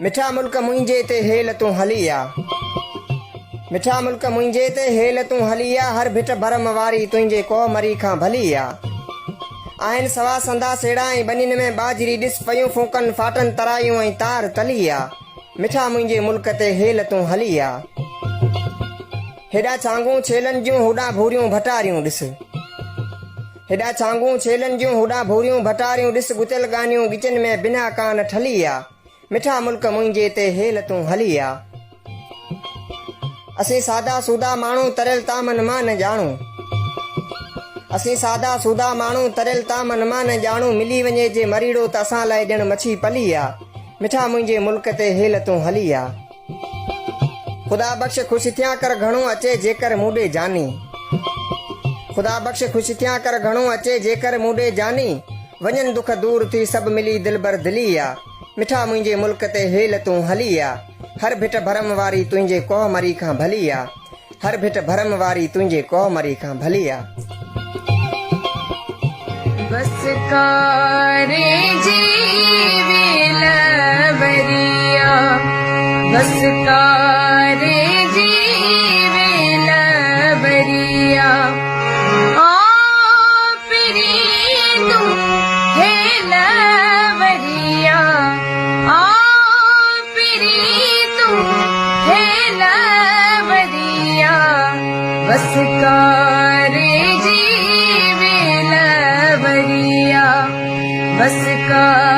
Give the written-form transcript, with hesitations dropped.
मिठा मुल्क मुंहिंजे ते हेल तूं हली आ। मिठा मुल्क मुंहिंजे ते हेल तूं हली आ। हर भिट भरम वारी तुंहिंजे कोमरी खां भली आ। आहिनि सवा संदा सेड़ा ऐं बनिन में बाजरी ॾिस पयूं फूकनि फाटनि तरायूं ऐं तार तली आ। मिठा मुंहिंजे मुल्क ते हेल तूं हली आ। हेॾा छांगूं छेलनि जूं होॾा भूरियूं भटारियूं ॾिस। हेॾा छांगूं छेलनि जूं होॾा भूरियूं भटारियूं ॾिस गुतियल गानियूं गिचनि में बिना कान ठली आ। मिठा मुल्क मुंहिंजे ते हेल तूं हली आ। असीं सादा सूदा माण्हू तरियल तामन मां न ॼाणू। असीं सादा सूदा माण्हू तरियल तामन मां न ॼाणू। मिली वञे जे मरीड़ो त असां लाइ ॼण मच्छी पली आ। मिठा मुंहिंजे मुल्क ते हेल तूं हली आ। ख़ुदा बख़्श ख़ुशि थिया कर घणो अचे जेकर मूंॾे जानी। ख़ुदा बख़्श ख़ुशि थिया कर घणो अचे जेकर मूंॾे जानी। वञनि दुख दूर थी सभु मिली दिलबर दिली आ। मिठा मुंहिंजे मुल्क ते हेल तूं हली आ। हर भिट भरम वारी तुंहिंजे कोहमरी खां भली आ। हर भिट भरम वारी तुंहिंजे कोहमरी खां भली आ। बस कारे जीवेल बरिया। बस कारे जीवेल बरिया। बस कारे जीवेल बरिया। बस का